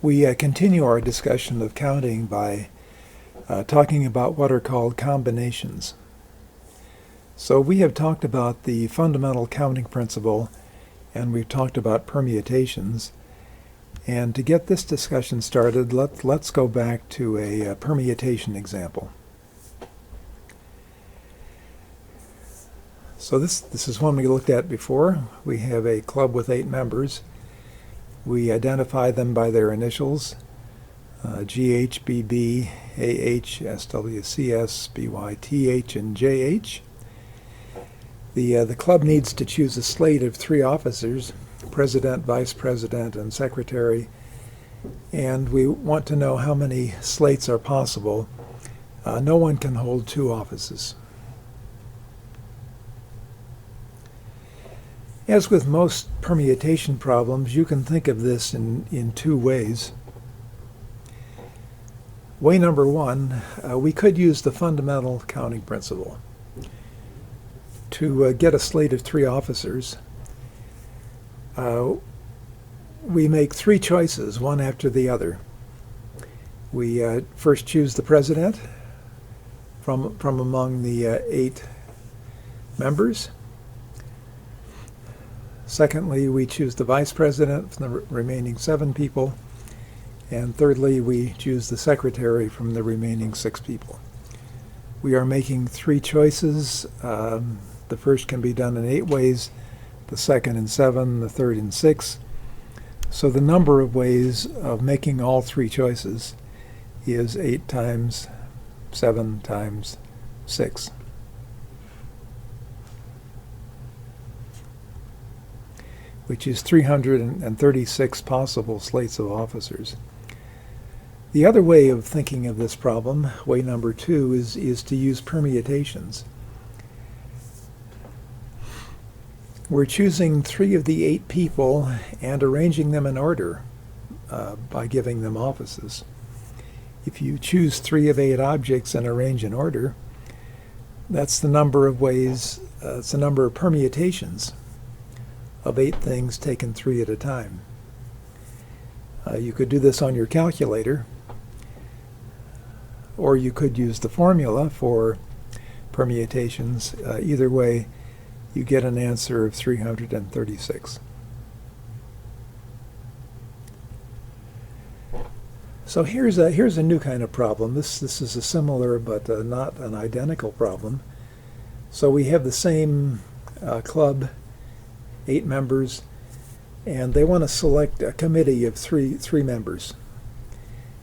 We continue our discussion of counting by talking about what are called combinations. So we have talked about the fundamental counting principle, and we've talked about permutations. And to get this discussion started, let's go back to a permutation example. So this is one we looked at before. We have a club with 8 members. We identify them by their initials, GH, BB, AH, SWCS, BYTH, and JH. The club needs to choose a slate of 3 officers, president, vice president, and secretary, and we want to know how many slates are possible. No one can hold 2 offices. As with most permutation problems, you can think of this in 2 ways. Way number 1, we could use the fundamental counting principle. To get a slate of 3 officers, we make 3 choices, one after the other. We first choose the president from among the 8 members. Secondly, we choose the vice president from the remaining 7 people. And thirdly, we choose the secretary from the remaining 6 people. We are making 3 choices. The first can be done in 8 ways, the second in 7, the third in 6. So the number of ways of making all 3 choices is 8 times 7 times 6. Which is 336 possible slates of officers. The other way of thinking of this problem, way number 2, is to use permutations. We're choosing 3 of the 8 people and arranging them in order by giving them offices. If you choose 3 of 8 objects and arrange in order, that's the number of ways, it's the number of permutations of 8 things taken 3 at a time. You could do this on your calculator, or you could use the formula for permutations. Either way, you get an answer of 336. So here's a new kind of problem. This is a similar but not an identical problem. So we have the same club, 8 members, and they want to select a committee of three members.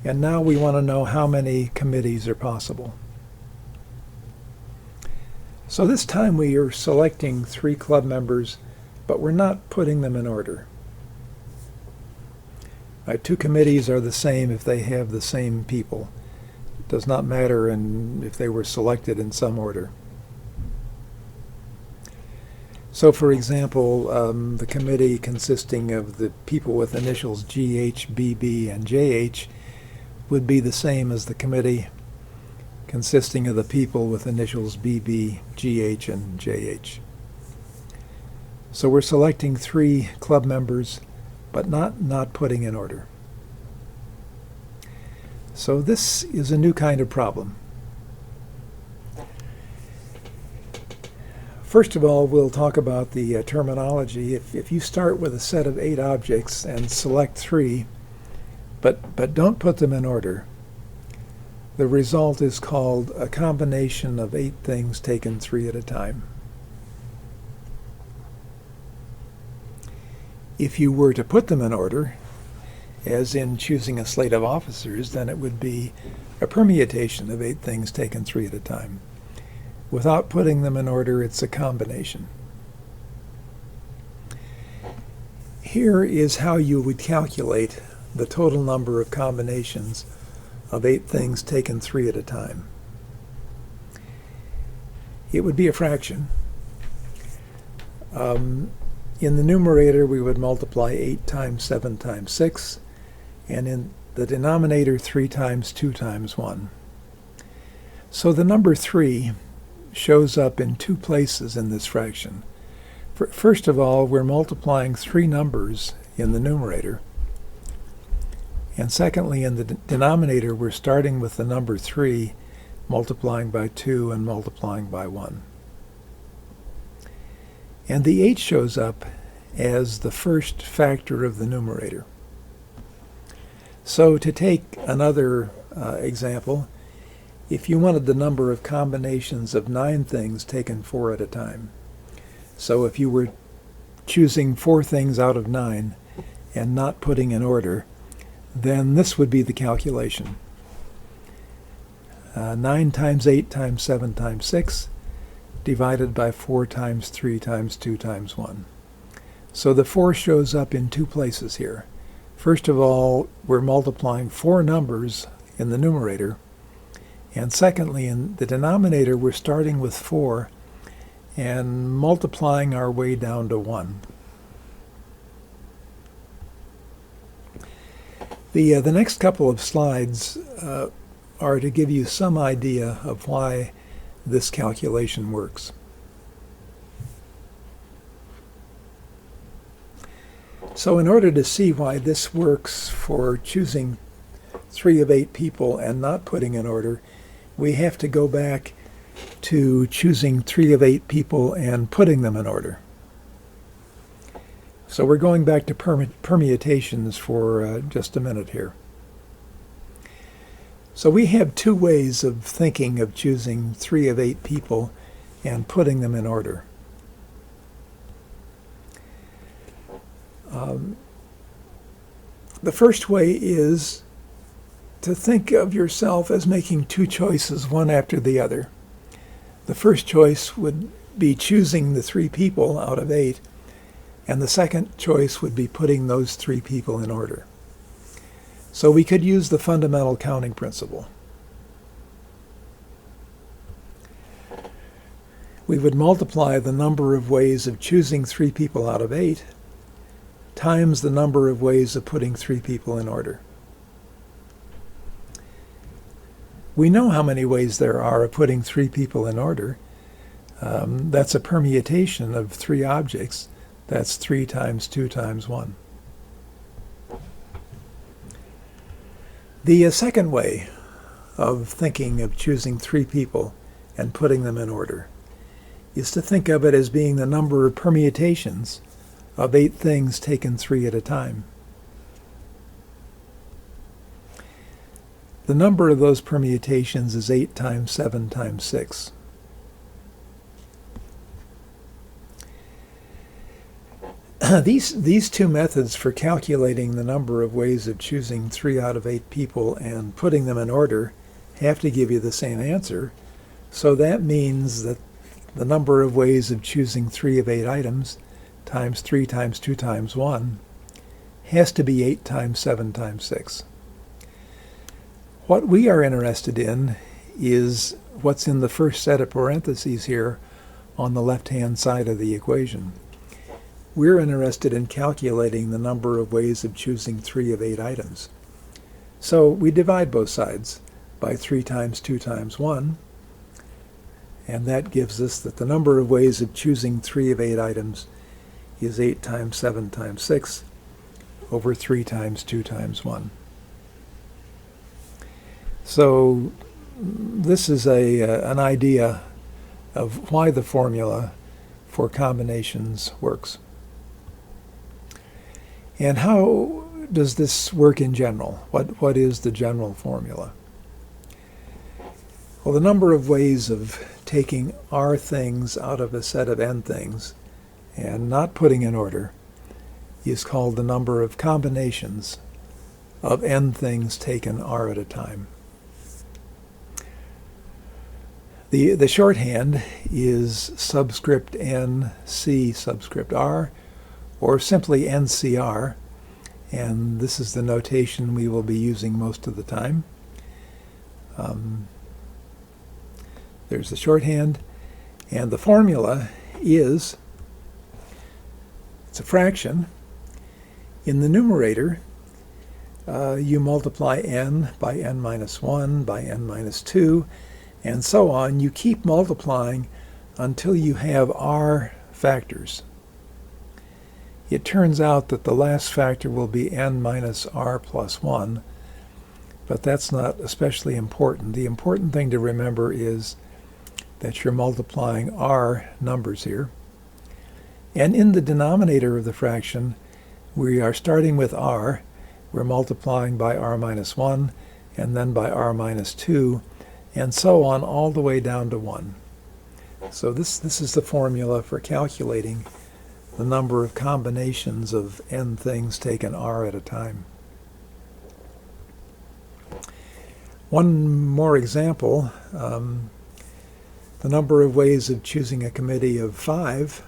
And now we want to know how many committees are possible. So this time we are selecting 3 club members, but we're not putting them in order. 2 committees are the same if they have the same people. It does not matter if they were selected in some order. So, for example, the committee consisting of the people with initials GH, BB, and JH would be the same as the committee consisting of the people with initials BB, GH, and JH. So we're selecting 3 club members, but not putting in order. So this is a new kind of problem. First of all, we'll talk about the terminology. If you start with a set of 8 objects and select 3, but don't put them in order, the result is called a combination of 8 things taken 3 at a time. If you were to put them in order, as in choosing a slate of officers, then it would be a permutation of 8 things taken 3 at a time. Without putting them in order, it's a combination. Here is how you would calculate the total number of combinations of 8 things taken 3 at a time. It would be a fraction. In the numerator, we would multiply 8 times 7 times 6, and in the denominator, 3 times 2 times 1. So the number 3 shows up in 2 places in this fraction. First of all, we're multiplying 3 numbers in the numerator, And secondly, in the denominator, we're starting with the number 3, multiplying by 2 and multiplying by 1. And the 8 shows up as the first factor of the numerator. So to take another example, if you wanted the number of combinations of 9 things taken 4 at a time, so if you were choosing 4 things out of 9 and not putting in order, then this would be the calculation. 9 times 8 times 7 times 6 divided by 4 times 3 times 2 times 1. So the 4 shows up in 2 places here. First of all, we're multiplying 4 numbers in the numerator. And secondly, in the denominator, we're starting with 4 and multiplying our way down to 1. The next couple of slides are to give you some idea of why this calculation works. So in order to see why this works for choosing 3 of 8 people and not putting in order, we have to go back to choosing 3 of 8 people and putting them in order. So we're going back to permutations for just a minute here. So we have 2 ways of thinking of choosing 3 of 8 people and putting them in order. The first way is to think of yourself as making 2 choices, one after the other. The first choice would be choosing the 3 people out of 8, and the second choice would be putting those 3 people in order. So we could use the fundamental counting principle. We would multiply the number of ways of choosing 3 people out of 8 times the number of ways of putting 3 people in order. We know how many ways there are of putting 3 people in order. That's a permutation of 3 objects. That's 3 times 2 times 1. The second way of thinking of choosing 3 people and putting them in order is to think of it as being the number of permutations of 8 things taken 3 at a time. The number of those permutations is 8 times 7 times 6. These 2 methods for calculating the number of ways of choosing 3 out of 8 people and putting them in order have to give you the same answer. So that means that the number of ways of choosing 3 of 8 items times 3 times 2 times 1 has to be 8 times 7 times 6. What we are interested in is what's in the first set of parentheses here on the left-hand side of the equation. We're interested in calculating the number of ways of choosing 3 of 8 items. So we divide both sides by 3 times 2 times 1, and that gives us that the number of ways of choosing 3 of 8 items is 8 times 7 times 6 over 3 times 2 times 1. So this is an idea of why the formula for combinations works. And how does this work in general? What is the general formula? Well, the number of ways of taking r things out of a set of n things and not putting in order is called the number of combinations of n things taken r at a time. The shorthand is subscript n c subscript r, or simply NCR, and this is the notation we will be using most of the time. There's the shorthand, and the formula is, it's a fraction. In the numerator, you multiply n by n minus 1 by n minus 2, and so on. You keep multiplying until you have r factors. it turns out that the last factor will be n minus r plus 1, but that's not especially important. The important thing to remember is that you're multiplying r numbers here. And in the denominator of the fraction, we are starting with r. We're multiplying by r minus 1, and then by r minus 2, and so on all the way down to 1. So this is the formula for calculating the number of combinations of n things taken r at a time. One more example, the number of ways of choosing a committee of 5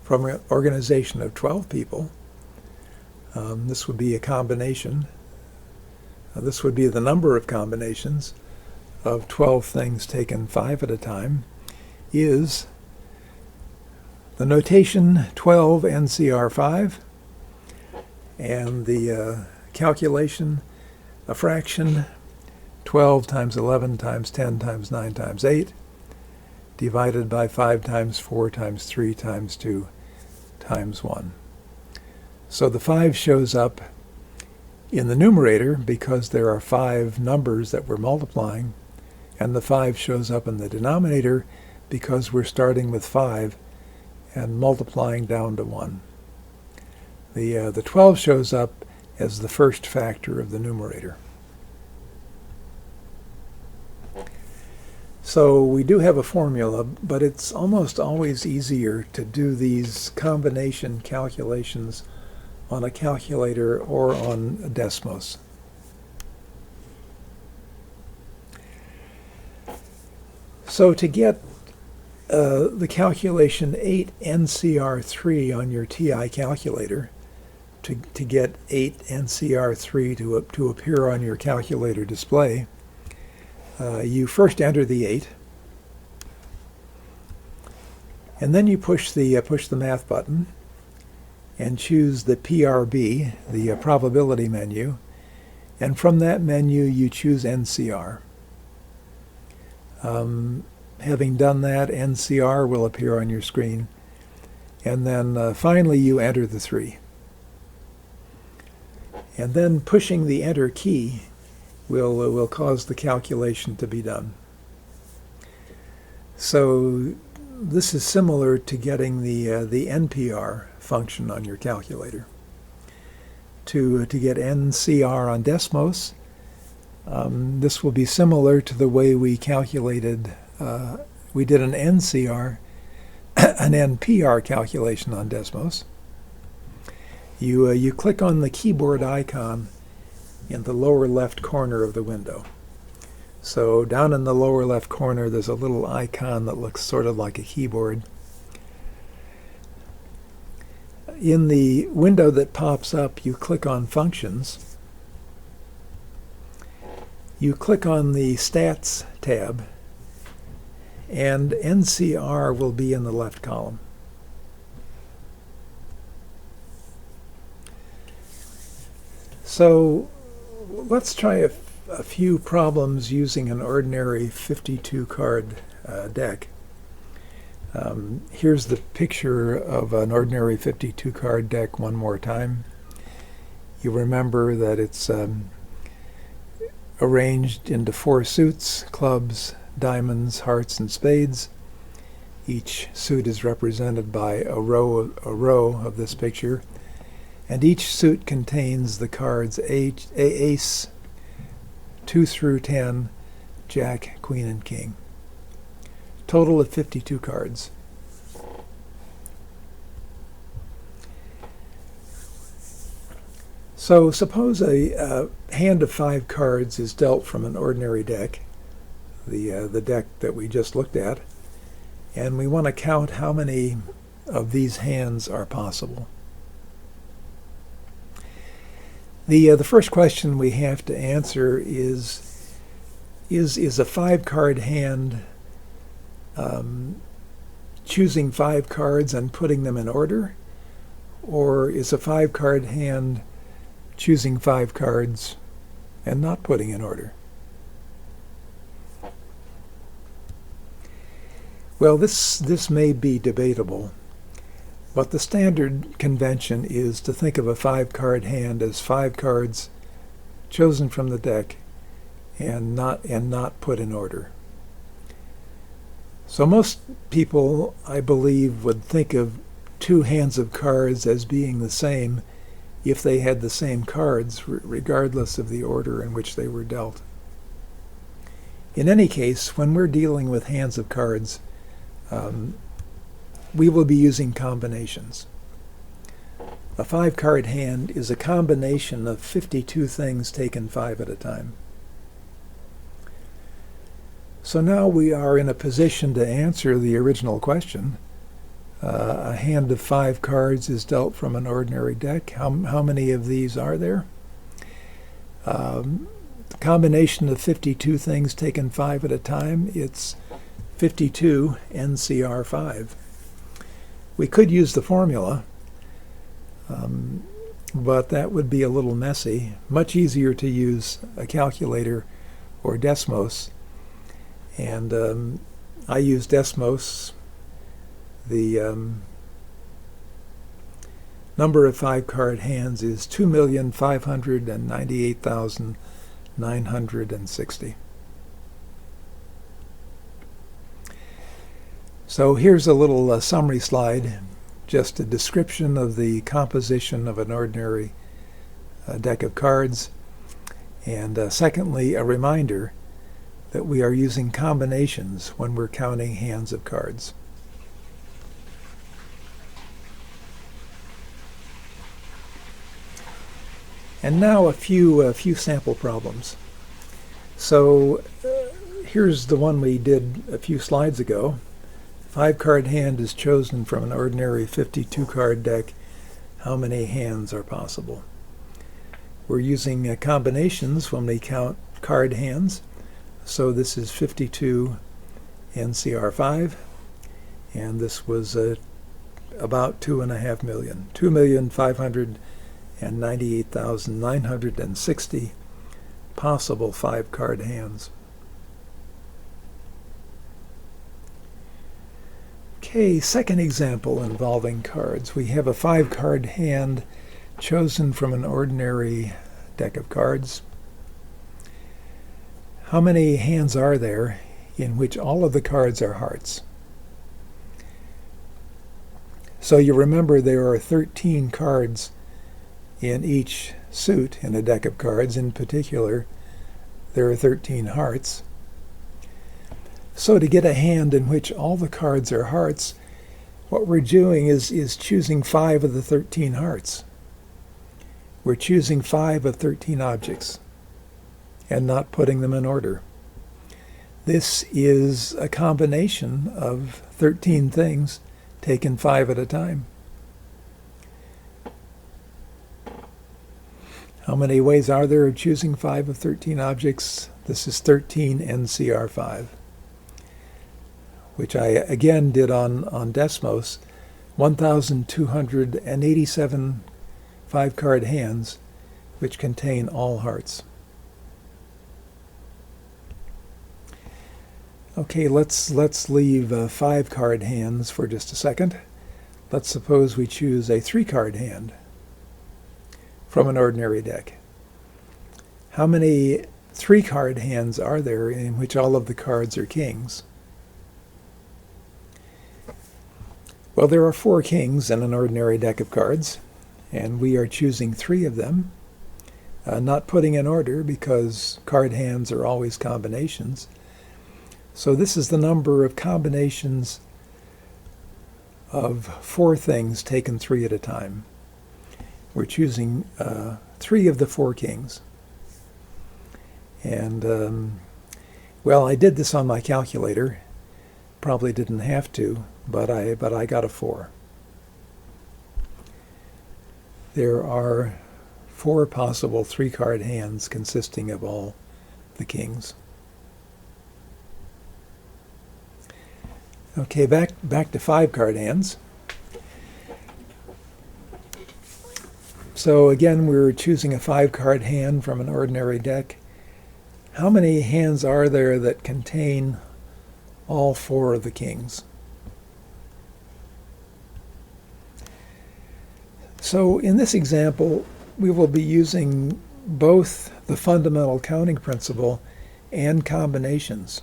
from an organization of 12 people. This would be a combination. This would be the number of combinations of 12 things taken 5 at a time, is the notation 12 NCR5, and the calculation, a fraction, 12 times 11 times 10 times 9 times 8, divided by 5 times 4 times 3 times 2 times 1. So the 5 shows up in the numerator because there are 5 numbers that we're multiplying, and the 5 shows up in the denominator because we're starting with 5 and multiplying down to 1. The 12 shows up as the first factor of the numerator. So we do have a formula, but it's almost always easier to do these combination calculations on a calculator or on a Desmos. So to get the calculation 8 NCR3 on your TI calculator, to get 8 NCR3 to appear on your calculator display, you first enter the 8, and then you push the math button and choose the PRB, the probability menu, and from that menu you choose NCR. Having done that, NCR will appear on your screen, and then finally you enter the 3. And then pushing the enter key will cause the calculation to be done. So this is similar to getting the NPR function on your calculator. To get NCR on Desmos, this will be similar to the way we calculated, we did an NCR, an NPR calculation on Desmos. You click on the keyboard icon in the lower left corner of the window. So down in the lower left corner there's a little icon that looks sort of like a keyboard. In the window that pops up, you click on Functions. You click on the Stats tab, and NCR will be in the left column. So let's try a few problems using an ordinary 52 card deck. Here's the picture of an ordinary 52 card deck one more time. You remember that it's arranged into 4 suits: clubs, diamonds, hearts, and spades. Each suit is represented by a row of this picture, and each suit contains the cards ace, 2 through 10, jack, queen, and king. Total of 52 cards. So suppose a hand of 5 cards is dealt from an ordinary deck, the deck that we just looked at, and we want to count how many of these hands are possible. The first question we have to answer is a 5-card hand choosing 5 cards and putting them in order, or is a 5-card hand choosing 5 cards and not putting in order? Well, this may be debatable. But the standard convention is to think of a 5-card hand as 5 cards chosen from the deck and not put in order. So most people, I believe, would think of 2 hands of cards as being the same if they had the same cards, regardless of the order in which they were dealt. In any case, when we're dealing with hands of cards, we will be using combinations. A 5-card hand is a combination of 52 things taken 5 at a time. So now we are in a position to answer the original question. A hand of 5 cards is dealt from an ordinary deck. How many of these are there? The combination of 52 things taken 5 at a time, it's 52 NCR 5. We could use the formula, but that would be a little messy. Much easier to use a calculator or Desmos. And I use Desmos. The number of 5-card hands is 2,598,960. So here's a little summary slide, just a description of the composition of an ordinary deck of cards, and secondly, a reminder that we are using combinations when we're counting hands of cards. And now a few sample problems. So here's the one we did a few slides ago. 5-card hand is chosen from an ordinary 52-card deck. How many hands are possible? We're using combinations when we count card hands. So this is 52 NCR 5, and this was about 2.5 million. 2,598,960 possible 5-card hands. Okay, second example involving cards. We have a 5-card hand chosen from an ordinary deck of cards. How many hands are there in which all of the cards are hearts? So you remember there are 13 cards in each suit in a deck of cards. In particular, there are 13 hearts. So to get a hand in which all the cards are hearts, what we're doing is choosing 5 of the 13 hearts. We're choosing 5 of 13 objects and not putting them in order. This is a combination of 13 things taken 5 at a time. How many ways are there of choosing 5 of 13 objects? This is 13 NCR 5, which I again did on Desmos. 1,287 5-card hands which contain all hearts. Okay, let's leave 5-card hands for just a second. Let's suppose we choose a 3-card hand from an ordinary deck. How many 3-card hands are there in which all of the cards are kings? Well, there are 4 kings in an ordinary deck of cards, and we are choosing 3 of them, not putting in order because card hands are always combinations. So this is the number of combinations of 4 things taken 3 at a time. We're choosing 3 of the 4 kings. And, well, I did this on my calculator. Probably didn't have to, but I got a 4. There are 4 possible 3-card hands consisting of all the kings. Okay, back to 5-card hands. So again, we're choosing a 5-card hand from an ordinary deck. How many hands are there that contain all 4 of the kings? So in this example, we will be using both the fundamental counting principle and combinations.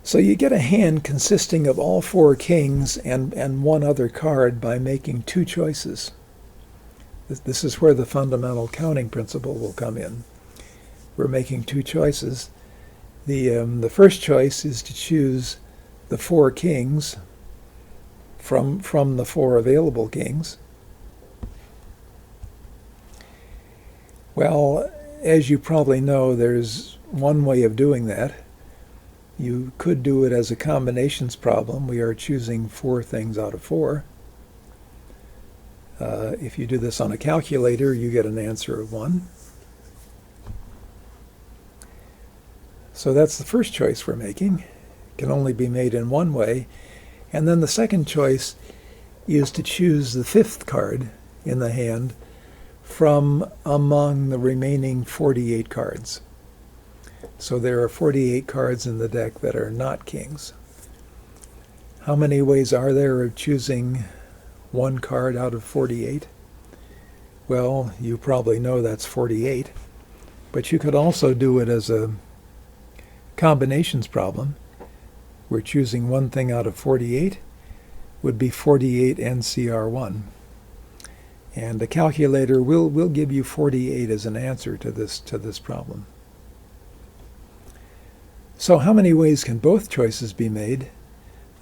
So you get a hand consisting of all four kings and one other card by making two choices. This is where the fundamental counting principle will come in. We're making two choices. The first choice is to choose the four kings from the four available kings. Well, as you probably know, there's one way of doing that. You could do it as a combinations problem. We are choosing four things out of four. If you do this on a calculator, you get an answer of 1. So that's the first choice we're making. It can only be made in one way. And then the second choice is to choose the fifth card in the hand from among the remaining 48 cards. So there are 48 cards in the deck that are not kings. How many ways are there of choosing one card out of 48? Well, you probably know that's 48, but you could also do it as a combinations problem. We're choosing one thing out of 48, would be 48 NCR1. And the calculator will give you 48 as an answer to this problem. So how many ways can both choices be made?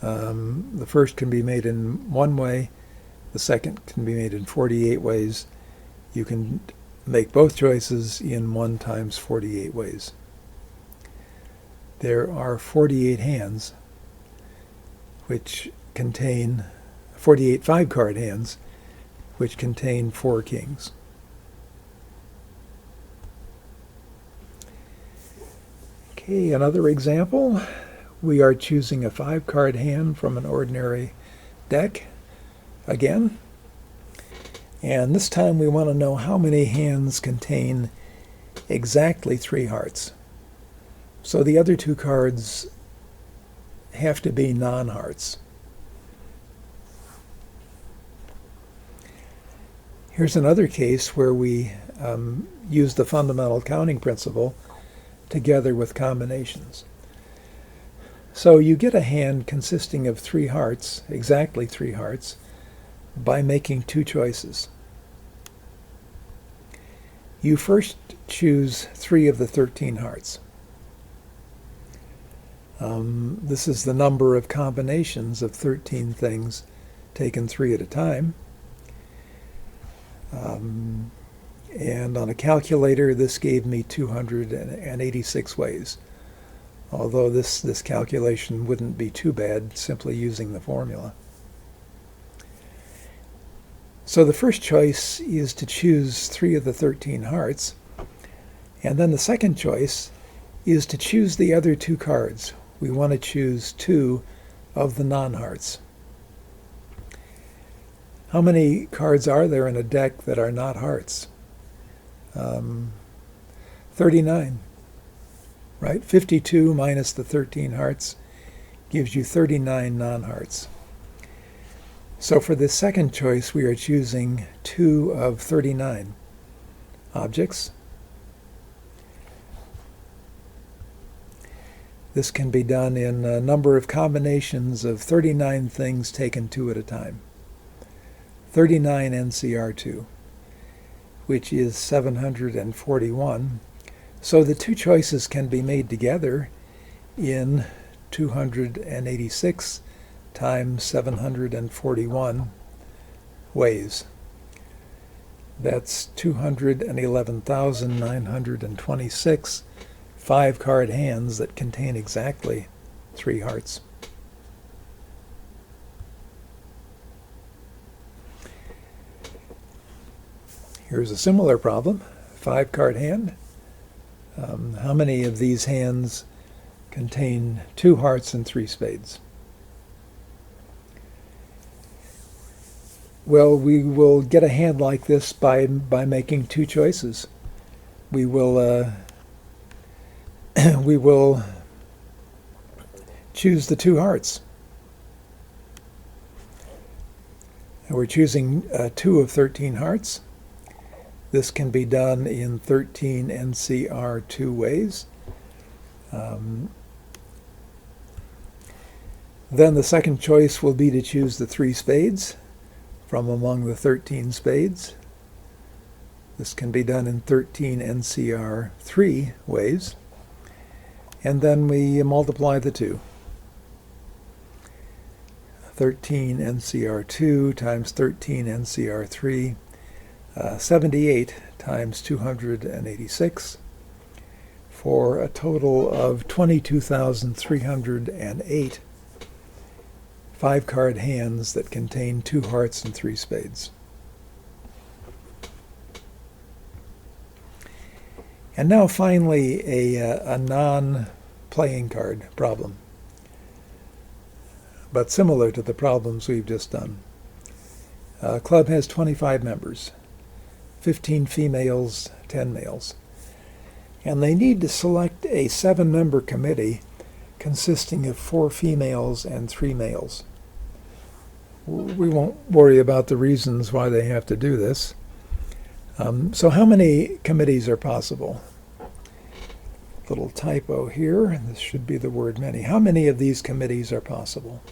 The first can be made in one way. The second can be made in 48 ways. You can make both choices in 1 times 48 ways. There are 48 hands, which contain 48 5-card hands, which contain 4 kings. Okay, another example. We are choosing a 5-card hand from an ordinary deck again. And this time we want to know how many hands contain exactly 3 hearts. So the other 2 cards have to be non-hearts. Here's another case where we use the fundamental counting principle together with combinations. So you get a hand consisting of 3 hearts, exactly 3 hearts, by making 2 choices. You first choose 3 of the 13 hearts. This is the number of combinations of 13 things taken 3 at a time. And on a calculator, this gave me 286 ways. Although this calculation wouldn't be too bad simply using the formula. So the first choice is to choose 3 of the 13 hearts. And then the second choice is to choose the other 2 cards. We want to choose 2 of the non-hearts. How many cards are there in a deck that are not hearts? 39, right? 52 minus the 13 hearts gives you 39 non-hearts. So for this second choice, we are choosing 2 of 39 objects. This can be done in a number of combinations of 39 things taken 2 at a time. 39 NCR2, which is 741. So the 2 choices can be made together in 286 times 741 ways. That's 211,926 5-card hands that contain exactly 3 hearts. Here's a similar problem, 5-card hand. How many of these hands contain 2 hearts and 3 spades? Well, we will get a hand like this by making 2 choices. We will we will choose the 2 hearts. And we're choosing 2 of 13 hearts. This can be done in 13 NCR2 ways. Then the second choice will be to choose the 3 spades from among the 13 spades. This can be done in 13 NCR3 ways. And then we multiply the 2. 13 NCR2 times 13 NCR3, 78 times 286, for a total of 22,308 5-card hands that contain 2 hearts and 3 spades. And now finally a non-playing card problem, but similar to the problems we've just done. Club has 25 members, 15 females, 10 males. And they need to select a 7-member committee consisting of 4 females and 3 males. We won't worry about the reasons why they have to do this. So how many committees are possible? Little typo here, and this should be the word many. How many of these committees are possible?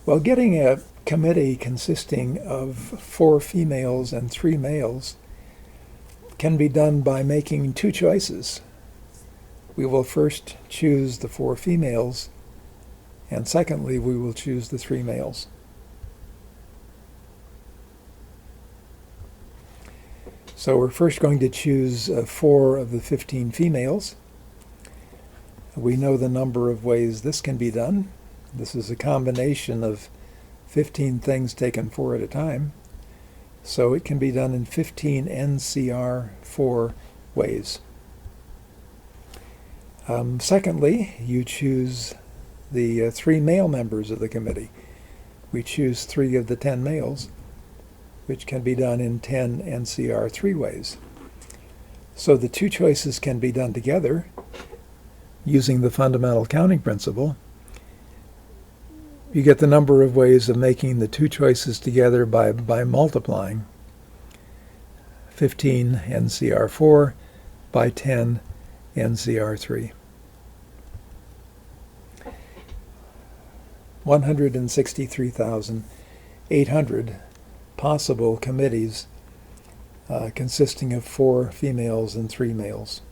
Well, getting a committee consisting of 4 females and 3 males can be done by making 2 choices. We will first choose the 4 females, and secondly, we will choose the 3 males. So we're first going to choose 4 of the 15 females. We know the number of ways this can be done. This is a combination of 15 things taken 4 at a time. So it can be done in 15 NCR4 ways. Secondly, you choose the 3 male members of the committee. We choose 3 of the 10 males, which can be done in 10 NCR3 ways. So the 2 choices can be done together using the fundamental counting principle. You get the number of ways of making the 2 choices together by multiplying 15 NCR4 by 10 NCR3. 163,800 possible committees consisting of 4 females and 3 males.